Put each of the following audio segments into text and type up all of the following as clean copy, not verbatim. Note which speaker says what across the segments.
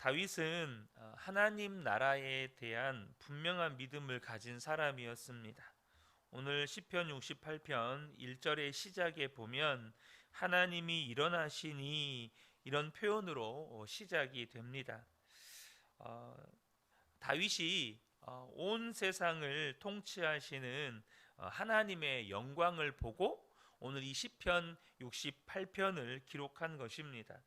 Speaker 1: 다윗은 하나님 나라에 대한 분명한 믿음을 가진 사람이었습니다. 오늘 시편 68편 1절의 시작에 보면 하나님이 일어나시니 이런 표현으로 시작이 됩니다. 어, 다윗이 온 세상을 통치하시는 하나님의 영광을 보고 오늘 이 시편 68편을 기록한 것입니다.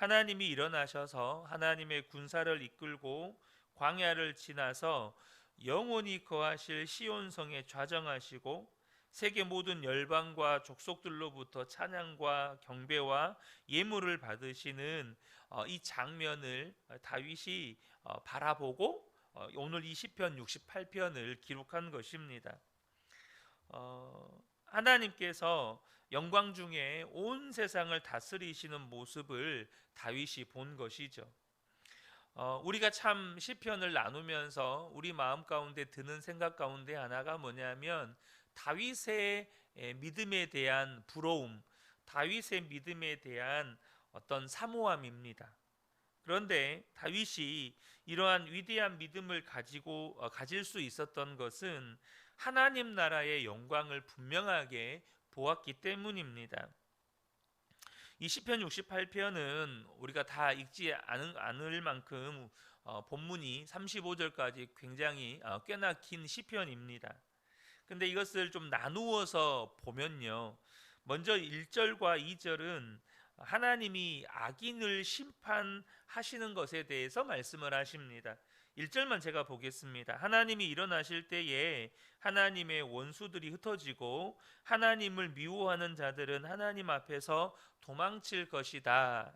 Speaker 1: 하나님이 일어나셔서 하나님의 군사를 이끌고 광야를 지나서 영원히 거하실 시온성에 좌정하시고 세계 모든 열방과 족속들로부터 찬양과 경배와 예물을 받으시는 이 장면을 다윗이 바라보고 오늘 이 시편 68편을 기록한 것입니다. 하나님께서 영광 중에 온 세상을 다스리시는 모습을 다윗이 본 것이죠. 우리가 참 시편을 나누면서 우리 마음 가운데 드는 생각 가운데 하나가 뭐냐면 다윗의 믿음에 대한 부러움, 다윗의 믿음에 대한 어떤 사모함입니다. 그런데 다윗이 이러한 위대한 믿음을 가질 수 있었던 것은 하나님 나라의 영광을 분명하게 보았기 때문입니다. 이 시편 68편은 우리가 다 읽지 않을 만큼 본문이 35절까지 굉장히 꽤나 긴 시편입니다. 근데 이것을 좀 나누어서 보면요. 먼저 1절과 2절은 하나님이 악인을 심판하시는 것에 대해서 말씀을 하십니다. 1절만 제가 보겠습니다. 하나님이 일어나실 때에 하나님의 원수들이 흩어지고 하나님을 미워하는 자들은 하나님 앞에서 도망칠 것이다.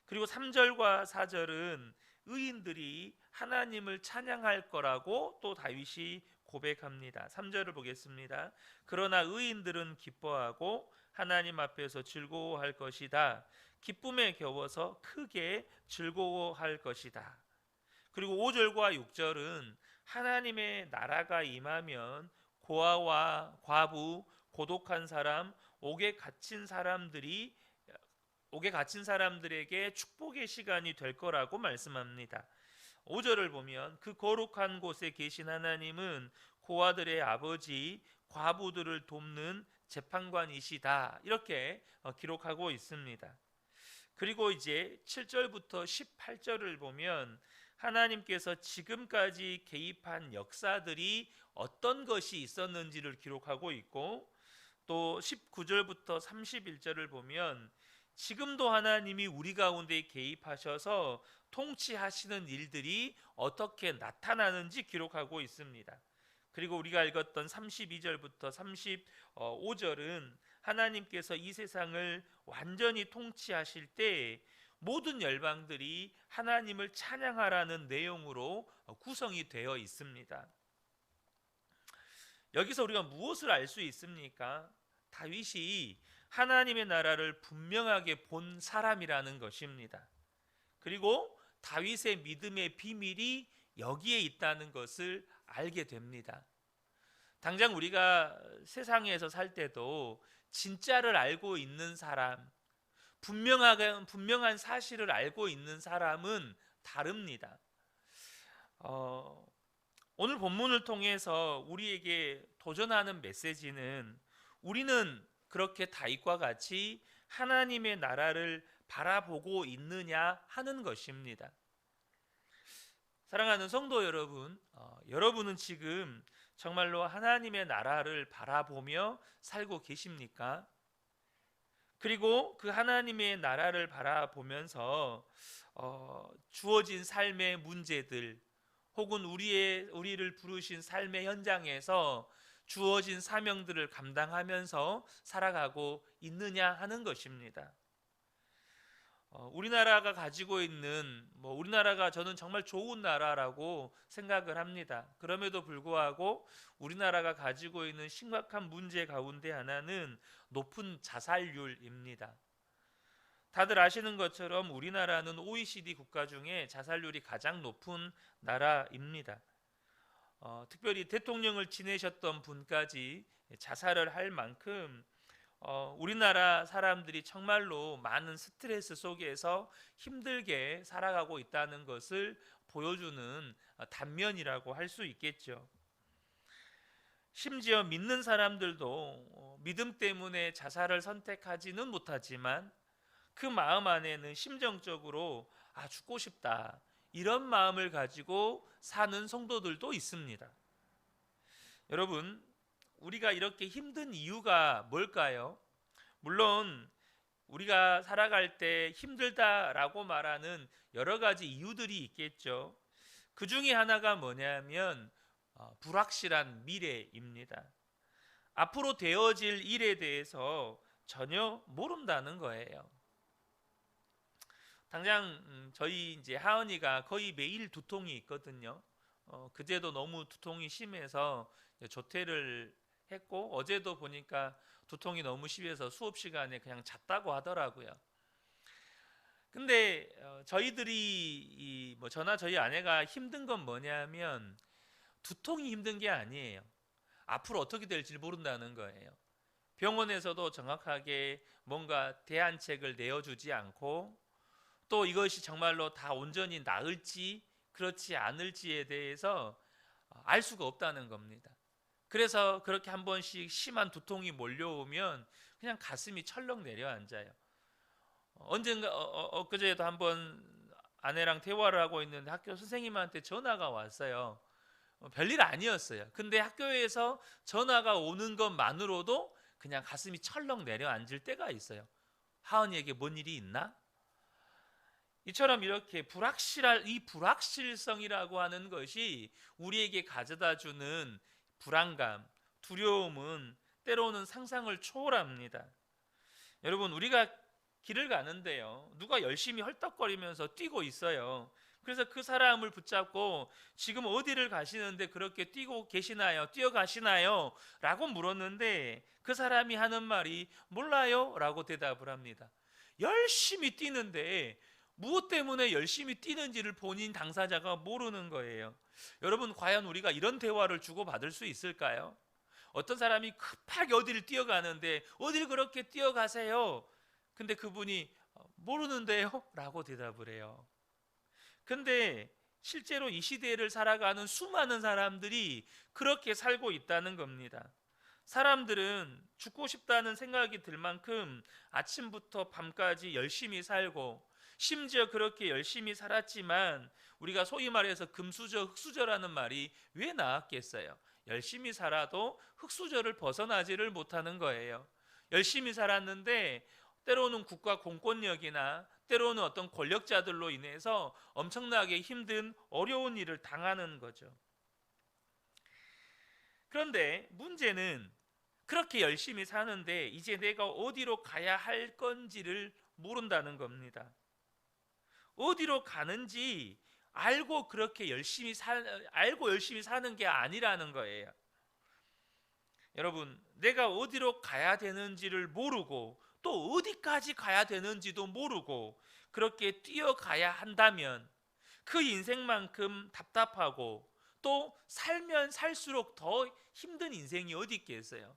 Speaker 1: 그리고 3절과 4절은 의인들이 하나님을 찬양할 거라고 또 다윗이 고백합니다. 3절을 보겠습니다. 그러나 의인들은 기뻐하고 하나님 앞에서 즐거워할 것이다. 기쁨에 겨워서 크게 즐거워할 것이다. 그리고 5절과 6절은 하나님의 나라가 임하면 고아와 과부, 고독한 사람, 옥에 갇힌 사람들에게 축복의 시간이 될 거라고 말씀합니다. 5절을 보면 그 거룩한 곳에 계신 하나님은 고아들의 아버지, 과부들을 돕는 재판관이시다. 이렇게 기록하고 있습니다. 그리고 이제 7절부터 18절을 보면 하나님께서 지금까지 개입한 역사들이 어떤 것이 있었는지를 기록하고 있고, 또 19절부터 31절을 보면 지금도 하나님이 우리 가운데 개입하셔서 통치하시는 일들이 어떻게 나타나는지 기록하고 있습니다. 그리고 우리가 읽었던 32절부터 35절은 하나님께서 이 세상을 완전히 통치하실 때 모든 열방들이 하나님을 찬양하라는 내용으로 구성이 되어 있습니다. 여기서 우리가 무엇을 알 수 있습니까? 다윗이 하나님의 나라를 분명하게 본 사람이라는 것입니다. 그리고 다윗의 믿음의 비밀이 여기에 있다는 것을 알게 됩니다. 당장 우리가 세상에서 살 때도 진짜를 알고 있는 사람, 분명한 사실을 알고 있는 사람은 다릅니다. 오늘 본문을 통해서 우리에게 도전하는 메시지는 우리는 그렇게 다윗과 같이 하나님의 나라를 바라보고 있느냐 하는 것입니다. 사랑하는 성도 여러분, 여러분은 지금 정말로 하나님의 나라를 바라보며 살고 계십니까? 그리고 그 하나님의 나라를 바라보면서 주어진 삶의 문제들 혹은 우리를 부르신 삶의 현장에서 주어진 사명들을 감당하면서 살아가고 있느냐 하는 것입니다. 우리나라가 가지고 있는 우리나라가 저는 정말 좋은 나라라고 생각을 합니다. 그럼에도 불구하고 우리나라가 가지고 있는 심각한 문제 가운데 하나는 높은 자살률입니다. 다들 아시는 것처럼 우리나라는 OECD 국가 중에 자살률이 가장 높은 나라입니다. 특별히 대통령을 지내셨던 분까지 자살을 할 만큼 우리나라 사람들이 정말로 많은 스트레스 속에서 힘들게 살아가고 있다는 것을 보여주는 단면이라고 할 수 있겠죠. 심지어 믿는 사람들도 믿음 때문에 자살을 선택하지는 못하지만 그 마음 안에는 심정적으로 죽고 싶다, 이런 마음을 가지고 사는 성도들도 있습니다. 여러분, 우리가 이렇게 힘든 이유가 뭘까요? 물론 우리가 살아갈 때 힘들다라고 말하는 여러 가지 이유들이 있겠죠. 그 중에 하나가 뭐냐면 불확실한 미래입니다. 앞으로 되어질 일에 대해서 전혀 모른다는 거예요. 당장 저희 이제 하은이가 거의 매일 두통이 있거든요. 그제도 너무 두통이 심해서 조퇴를 했고, 어제도 보니까 두통이 너무 심해서 수업 시간에 그냥 잤다고 하더라고요. 근데 저희들이 저나 저희 아내가 힘든 건 뭐냐면 두통이 힘든 게 아니에요. 앞으로 어떻게 될지 모른다는 거예요. 병원에서도 정확하게 뭔가 대안책을 내어주지 않고, 또 이것이 정말로 다 온전히 나을지 그렇지 않을지에 대해서 알 수가 없다는 겁니다. 그래서 그렇게 한 번씩 심한 두통이 몰려오면 그냥 가슴이 철렁 내려앉아요. 언젠가 엊그제도 한번 아내랑 대화를 하고 있는데 학교 선생님한테 전화가 왔어요. 별일 아니었어요. 근데 학교에서 전화가 오는 것만으로도 그냥 가슴이 철렁 내려앉을 때가 있어요. 하은이에게 뭔 일이 있나? 이처럼 이렇게 이 불확실성이라고 하는 것이 우리에게 가져다주는 불안감, 두려움은 때로는 상상을 초월합니다. 여러분, 우리가 길을 가는데요, 누가 열심히 헐떡거리면서 뛰고 있어요. 그래서 그 사람을 붙잡고 지금 어디를 가시는데 그렇게 뛰고 계시나요? 뛰어가시나요? 라고 물었는데 그 사람이 하는 말이 몰라요? 라고 대답을 합니다. 열심히 뛰는데 무엇 때문에 열심히 뛰는지를 본인 당사자가 모르는 거예요. 여러분, 과연 우리가 이런 대화를 주고받을 수 있을까요? 어떤 사람이 급하게 어디를 뛰어가는데 어딜 그렇게 뛰어가세요? 근데 그분이 모르는데요? 라고 대답을 해요. 근데 실제로 이 시대를 살아가는 수많은 사람들이 그렇게 살고 있다는 겁니다. 사람들은 죽고 싶다는 생각이 들 만큼 아침부터 밤까지 열심히 살고, 심지어 그렇게 열심히 살았지만 우리가 소위 말해서 금수저 흑수저라는 말이 왜 나왔겠어요? 열심히 살아도 흑수저를 벗어나지를 못하는 거예요. 열심히 살았는데 때로는 국가 공권력이나 때로는 어떤 권력자들로 인해서 엄청나게 힘든 어려운 일을 당하는 거죠. 그런데 문제는 그렇게 열심히 사는데 이제 내가 어디로 가야 할 건지를 모른다는 겁니다. 어디로 가는지 알고 알고 열심히 사는 게 아니라는 거예요. 여러분, 내가 어디로 가야 되는지를 모르고 또 어디까지 가야 되는지도 모르고 그렇게 뛰어가야 한다면 그 인생만큼 답답하고 또 살면 살수록 더 힘든 인생이 어디 있겠어요?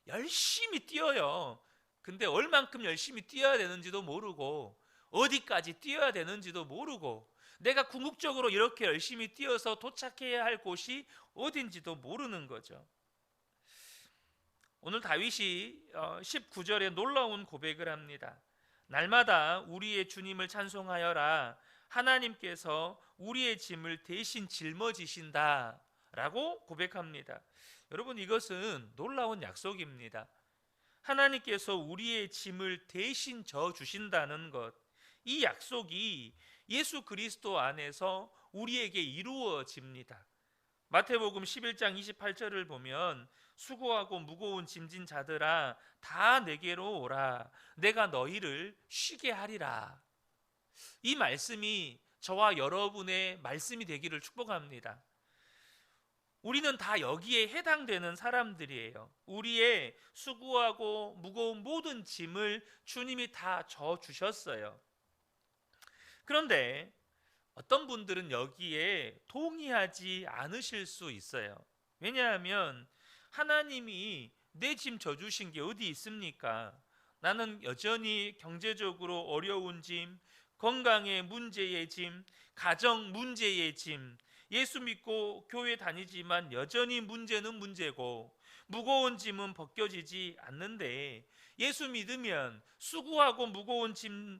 Speaker 1: 열심히 뛰어요. 근데 얼만큼 열심히 뛰어야 되는지도 모르고 어디까지 뛰어야 되는지도 모르고 내가 궁극적으로 이렇게 열심히 뛰어서 도착해야 할 곳이 어딘지도 모르는 거죠. 오늘 다윗이 19절에 놀라운 고백을 합니다. 날마다 우리의 주님을 찬송하여라. 하나님께서 우리의 짐을 대신 짊어지신다 라고 고백합니다. 여러분, 이것은 놀라운 약속입니다. 하나님께서 우리의 짐을 대신 져 주신다는 것, 이 약속이 예수 그리스도 안에서 우리에게 이루어집니다. 마태복음 11장 28절을 보면 수고하고 무거운 짐진 자들아 다 내게로 오라. 내가 너희를 쉬게 하리라. 이 말씀이 저와 여러분의 말씀이 되기를 축복합니다. 우리는 다 여기에 해당되는 사람들이에요. 우리의 수고하고 무거운 모든 짐을 주님이 다 져 주셨어요. 그런데 어떤 분들은 여기에 동의하지 않으실 수 있어요. 왜냐하면 하나님이 내 짐 져주신 게 어디 있습니까? 나는 여전히 경제적으로 어려운 짐, 건강의 문제의 짐, 가정 문제의 짐, 예수 믿고 교회 다니지만 여전히 문제는 문제고 무거운 짐은 벗겨지지 않는데, 예수 믿으면 수고하고 무거운 짐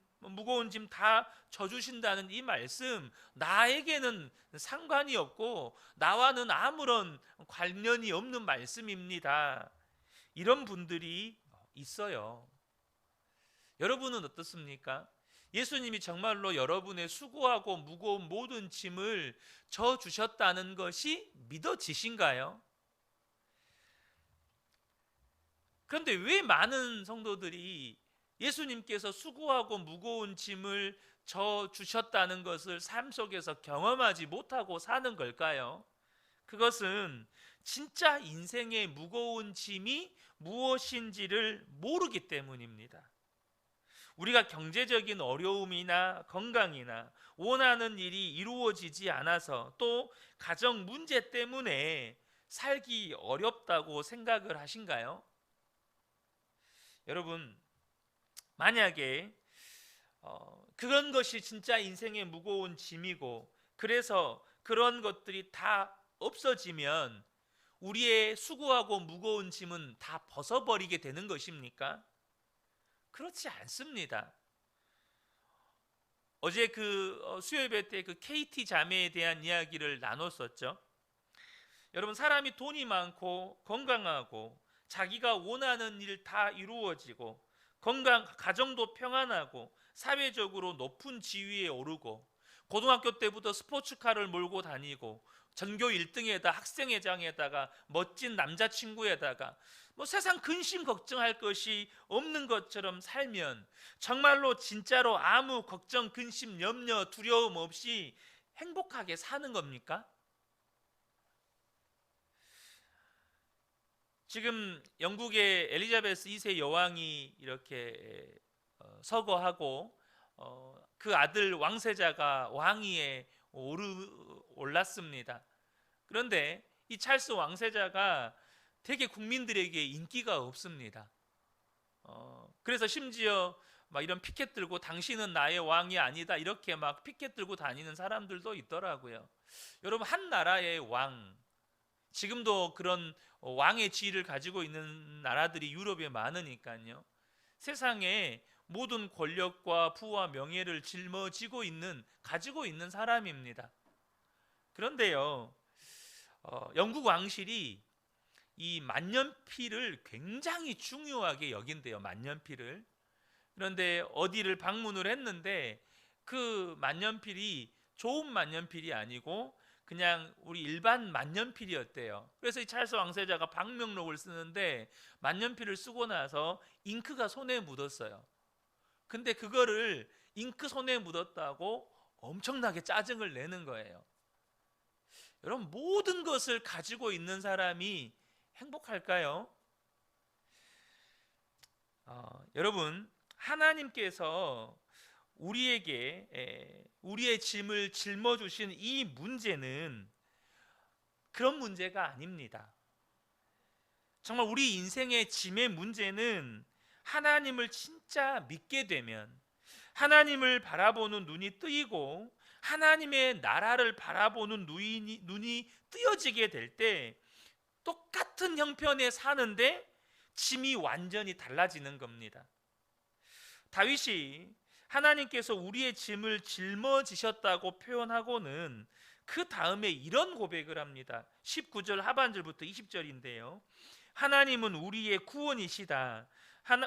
Speaker 1: 다 져주신다는 이 말씀, 나에게는 상관이 없고 나와는 아무런 관련이 없는 말씀입니다. 이런 분들이 있어요. 여러분은 어떻습니까? 예수님이 정말로 여러분의 수고하고 무거운 모든 짐을 져 주셨다는 것이 믿어지신가요? 그런데 왜 많은 성도들이 예수님께서 수고하고 무거운 짐을 져 주셨다는 것을 삶 속에서 경험하지 못하고 사는 걸까요? 그것은 진짜 인생의 무거운 짐이 무엇인지를 모르기 때문입니다. 우리가 경제적인 어려움이나 건강이나 원하는 일이 이루어지지 않아서, 또 가정 문제 때문에 살기 어렵다고 생각을 하신가요? 여러분, 만약에 그런 것이 진짜 인생의 무거운 짐이고, 그래서 그런 것들이 다 없어지면 우리의 수고하고 무거운 짐은 다 벗어버리게 되는 것입니까? 그렇지 않습니다. 어제 수요예배 때 KT 자매에 대한 이야기를 나눴었죠. 여러분, 사람이 돈이 많고 건강하고 자기가 원하는 일 다 이루어지고 가정도 평안하고 사회적으로 높은 지위에 오르고 고등학교 때부터 스포츠카를 몰고 다니고 전교 1등에다 학생회장에다가 멋진 남자친구에다가 세상 근심 걱정할 것이 없는 것처럼 살면 정말로 진짜로 아무 걱정, 근심, 염려, 두려움 없이 행복하게 사는 겁니까? 지금 영국의 엘리자베스 2세 여왕이 이렇게 서거하고 그 아들 왕세자가 왕위에 올랐습니다. 그런데 이 찰스 왕세자가 되게 국민들에게 인기가 없습니다. 그래서 심지어 막 이런 피켓 들고 당신은 나의 왕이 아니다 이렇게 막 피켓 들고 다니는 사람들도 있더라고요. 여러분, 한 나라의 왕, 지금도 그런 왕의 지위를 가지고 있는 나라들이 유럽에 많으니까요. 세상에 모든 권력과 부와 명예를 가지고 있는 사람입니다. 그런데요, 영국 왕실이 이 만년필을 굉장히 중요하게 여긴대요. 만년필을. 그런데 어디를 방문을 했는데 그 만년필이 좋은 만년필이 아니고 그냥 우리 일반 만년필이었대요. 그래서 이 찰스 왕세자가 방명록을 쓰는데 만년필을 쓰고 나서 잉크가 손에 묻었어요. 근데 그거를 잉크 손에 묻었다고 엄청나게 짜증을 내는 거예요. 여러분, 모든 것을 가지고 있는 사람이 행복할까요? 여러분, 하나님께서 우리의 짐을 짊어주신 이 문제는 그런 문제가 아닙니다. 정말 우리 인생의 짐의 문제는 하나님을 진짜 믿게 되면, 하나님을 바라보는 눈이 뜨이고 하나님의 나라를 바라보는 눈이 뜨여지게 될 때 똑같은 형편에 사는데 짐이 완전히 달라지는 겁니다. 다윗이 하나님께서 우리의 짐을 짊어지셨다고 표현하고는 그 다음에 이런 고백을 합니다. 19절 하반절부터 20절인데요. 하나님은 우리의 구원이시다.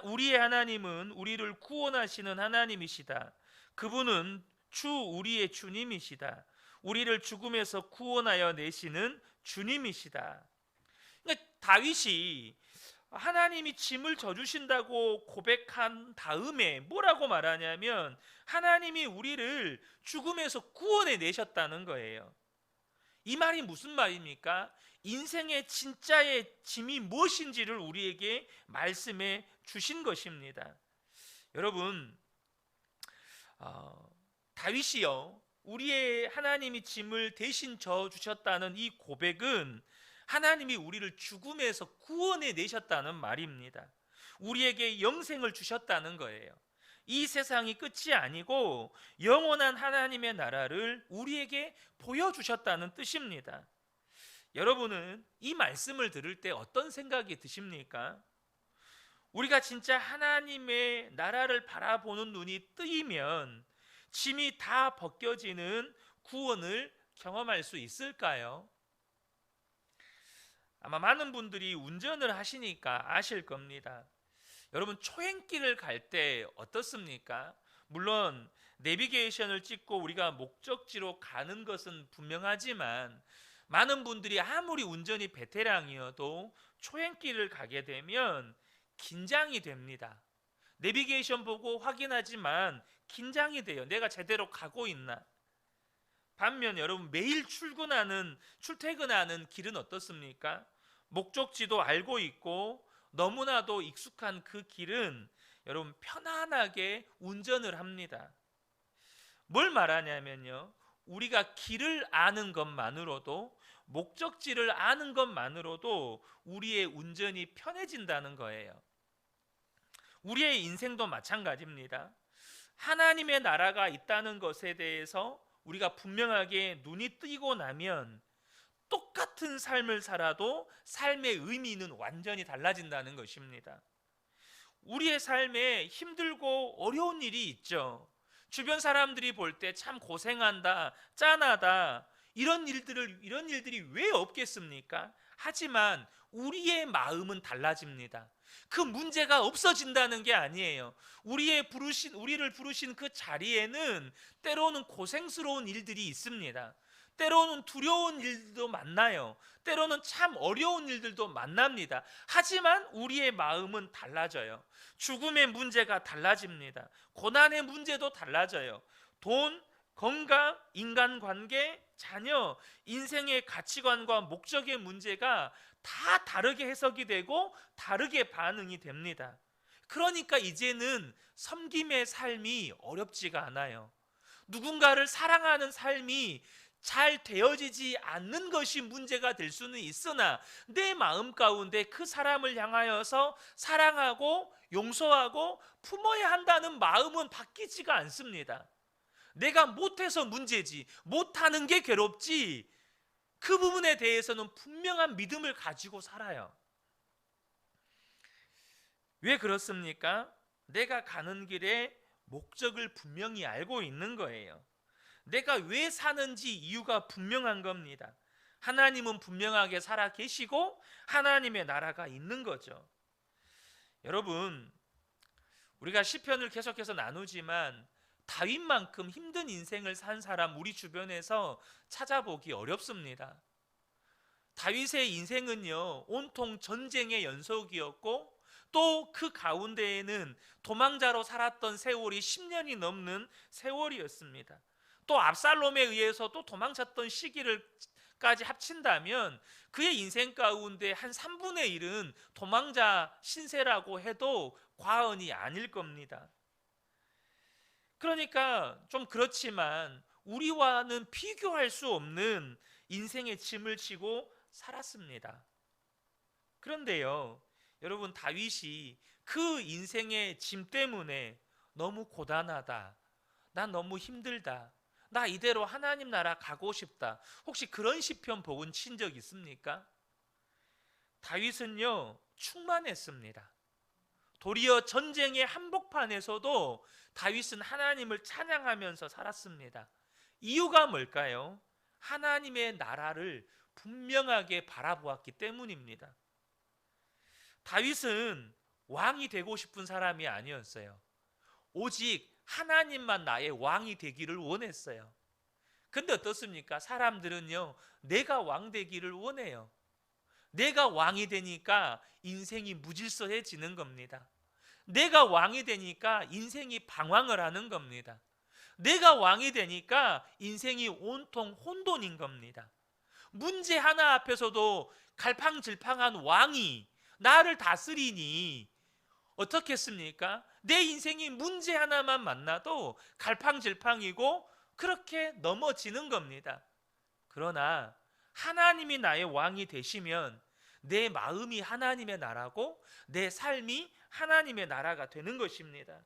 Speaker 1: 우리의 하나님은 우리를 구원하시는 하나님이시다. 그분은 주 우리의 주님이시다. 우리를 죽음에서 구원하여 내시는 주님이시다. 그러니까 다윗이 하나님이 짐을 져주신다고 고백한 다음에 뭐라고 말하냐면 하나님이 우리를 죽음에서 구원해 내셨다는 거예요. 이 말이 무슨 말입니까? 인생의 진짜의 짐이 무엇인지를 우리에게 말씀해 주신 것입니다. 여러분, 다윗이요, 우리의 하나님이 짐을 대신 져 주셨다는 이 고백은 하나님이 우리를 죽음에서 구원해 내셨다는 말입니다. 우리에게 영생을 주셨다는 거예요. 이 세상이 끝이 아니고 영원한 하나님의 나라를 우리에게 보여주셨다는 뜻입니다. 여러분은 이 말씀을 들을 때 어떤 생각이 드십니까? 우리가 진짜 하나님의 나라를 바라보는 눈이 뜨이면 짐이 다 벗겨지는 구원을 경험할 수 있을까요? 아마 많은 분들이 운전을 하시니까 아실 겁니다. 여러분, 초행길을 갈 때 어떻습니까? 물론 내비게이션을 찍고 우리가 목적지로 가는 것은 분명하지만 많은 분들이 아무리 운전이 베테랑이어도 초행길을 가게 되면 긴장이 됩니다. 내비게이션 보고 확인하지만 긴장이 돼요. 내가 제대로 가고 있나? 반면 여러분, 매일 출퇴근하는 길은 어떻습니까? 목적지도 알고 있고 너무나도 익숙한 그 길은 여러분 편안하게 운전을 합니다. 뭘 말하냐면요, 우리가 길을 아는 것만으로도, 목적지를 아는 것만으로도 우리의 운전이 편해진다는 거예요. 우리의 인생도 마찬가지입니다. 하나님의 나라가 있다는 것에 대해서 우리가 분명하게 눈이 뜨이고 나면 똑같은 삶을 살아도 삶의 의미는 완전히 달라진다는 것입니다. 우리의 삶에 힘들고 어려운 일이 있죠. 주변 사람들이 볼 때 참 고생한다, 짠하다, 이런 일들이 왜 없겠습니까? 하지만 우리의 마음은 달라집니다. 그 문제가 없어진다는 게 아니에요. 우리를 부르신 그 자리에는 때로는 고생스러운 일들이 있습니다. 때로는 두려운 일도 만나요. 때로는 참 어려운 일들도 만납니다. 하지만 우리의 마음은 달라져요. 죽음의 문제가 달라집니다. 고난의 문제도 달라져요. 돈, 건강, 인간관계, 자녀, 인생의 가치관과 목적의 문제가 다 다르게 해석이 되고 다르게 반응이 됩니다. 그러니까 이제는 섬김의 삶이 어렵지가 않아요. 누군가를 사랑하는 삶이 잘 되어지지 않는 것이 문제가 될 수는 있으나 내 마음 가운데 그 사람을 향하여서 사랑하고 용서하고 품어야 한다는 마음은 바뀌지가 않습니다. 내가 못해서 문제지, 못하는 게 괴롭지, 그 부분에 대해서는 분명한 믿음을 가지고 살아요. 왜 그렇습니까? 내가 가는 길에 목적을 분명히 알고 있는 거예요. 내가 왜 사는지 이유가 분명한 겁니다. 하나님은 분명하게 살아 계시고 하나님의 나라가 있는 거죠. 여러분, 우리가 시편을 계속해서 나누지만 다윗만큼 힘든 인생을 산 사람 우리 주변에서 찾아보기 어렵습니다. 다윗의 인생은요, 온통 전쟁의 연속이었고 또 그 가운데에는 도망자로 살았던 세월이 10년이 넘는 세월이었습니다. 또 압살롬에 의해서 또 도망쳤던 시기를까지 합친다면 그의 인생 가운데 한 3분의 1은 도망자 신세라고 해도 과언이 아닐 겁니다. 그러니까 좀 그렇지만 우리와는 비교할 수 없는 인생의 짐을 지고 살았습니다. 그런데요, 여러분, 다윗이 그 인생의 짐 때문에 너무 고단하다, 난 너무 힘들다, 나 이대로 하나님 나라 가고 싶다, 혹시 그런 시편 복음 친 적 있습니까? 다윗은요, 충만했습니다. 도리어 전쟁의 한복판에서도 다윗은 하나님을 찬양하면서 살았습니다. 이유가 뭘까요? 하나님의 나라를 분명하게 바라보았기 때문입니다. 다윗은 왕이 되고 싶은 사람이 아니었어요. 오직 하나님만 나의 왕이 되기를 원했어요. 근데 어떻습니까? 사람들은요, 내가 왕 되기를 원해요. 내가 왕이 되니까 인생이 무질서해지는 겁니다. 내가 왕이 되니까 인생이 방황을 하는 겁니다. 내가 왕이 되니까 인생이 온통 혼돈인 겁니다. 문제 하나 앞에서도 갈팡질팡한 왕이 나를 다스리니 어떻겠습니까? 내 인생이 문제 하나만 만나도 갈팡질팡이고 그렇게 넘어지는 겁니다. 그러나 하나님이 나의 왕이 되시면 내 마음이 하나님의 나라고 내 삶이 하나님의 나라가 되는 것입니다.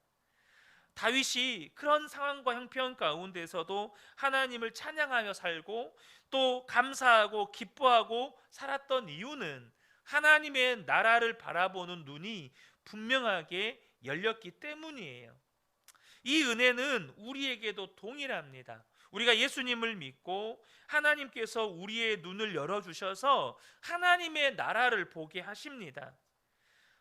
Speaker 1: 다윗이 그런 상황과 형편 가운데서도 하나님을 찬양하며 살고 또 감사하고 기뻐하고 살았던 이유는 하나님의 나라를 바라보는 눈이 분명하게 열렸기 때문이에요. 이 은혜는 우리에게도 동일합니다. 우리가 예수님을 믿고 하나님께서 우리의 눈을 열어주셔서 하나님의 나라를 보게 하십니다.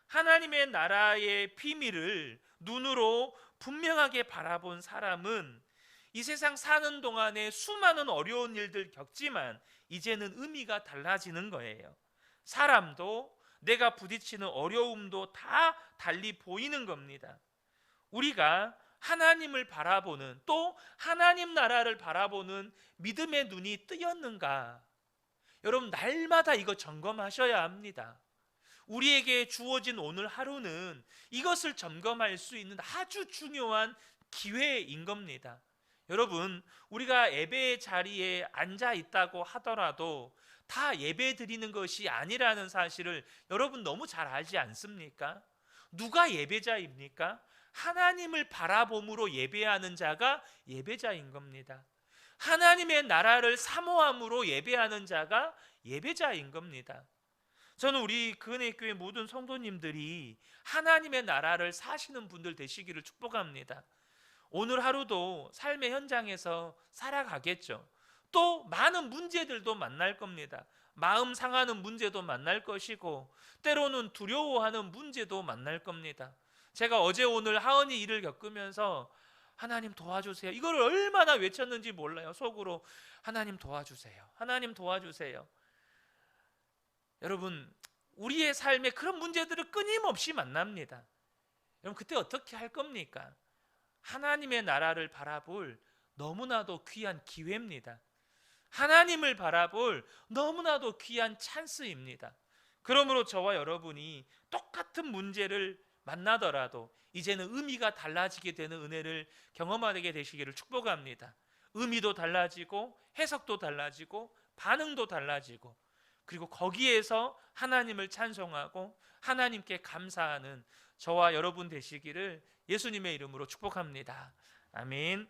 Speaker 1: 하나님의 나라의 비밀을 눈으로 분명하게 바라본 사람은 이 세상 사는 동안에 수많은 어려운 일들 겪지만 이제는 의미가 달라지는 거예요. 사람도 내가 부딪히는 어려움도 다 달리 보이는 겁니다. 우리가 하나님을 바라보는, 또 하나님 나라를 바라보는 믿음의 눈이 뜨였는가? 여러분, 날마다 이거 점검하셔야 합니다. 우리에게 주어진 오늘 하루는 이것을 점검할 수 있는 아주 중요한 기회인 겁니다. 여러분, 우리가 예배의 자리에 앉아 있다고 하더라도 다 예배 드리는 것이 아니라는 사실을 여러분 너무 잘 알지 않습니까? 누가 예배자입니까? 하나님을 바라봄으로 예배하는 자가 예배자인 겁니다. 하나님의 나라를 사모함으로 예배하는 자가 예배자인 겁니다. 저는 우리 그은혜교회 모든 성도님들이 하나님의 나라를 사시는 분들 되시기를 축복합니다. 오늘 하루도 삶의 현장에서 살아가겠죠. 또 많은 문제들도 만날 겁니다. 마음 상하는 문제도 만날 것이고 때로는 두려워하는 문제도 만날 겁니다. 제가 어제 오늘 하은이 일을 겪으면서 하나님 도와주세요, 이걸 얼마나 외쳤는지 몰라요. 속으로 하나님 도와주세요, 하나님 도와주세요. 여러분, 우리의 삶에 그런 문제들을 끊임없이 만납니다. 여러분, 그때 어떻게 할 겁니까? 하나님의 나라를 바라볼 너무나도 귀한 기회입니다. 하나님을 바라볼 너무나도 귀한 찬스입니다. 그러므로 저와 여러분이 똑같은 문제를 만나더라도 이제는 의미가 달라지게 되는 은혜를 경험하게 되시기를 축복합니다. 의미도 달라지고 해석도 달라지고 반응도 달라지고, 그리고 거기에서 하나님을 찬송하고 하나님께 감사하는 저와 여러분 되시기를 예수님의 이름으로 축복합니다. 아멘.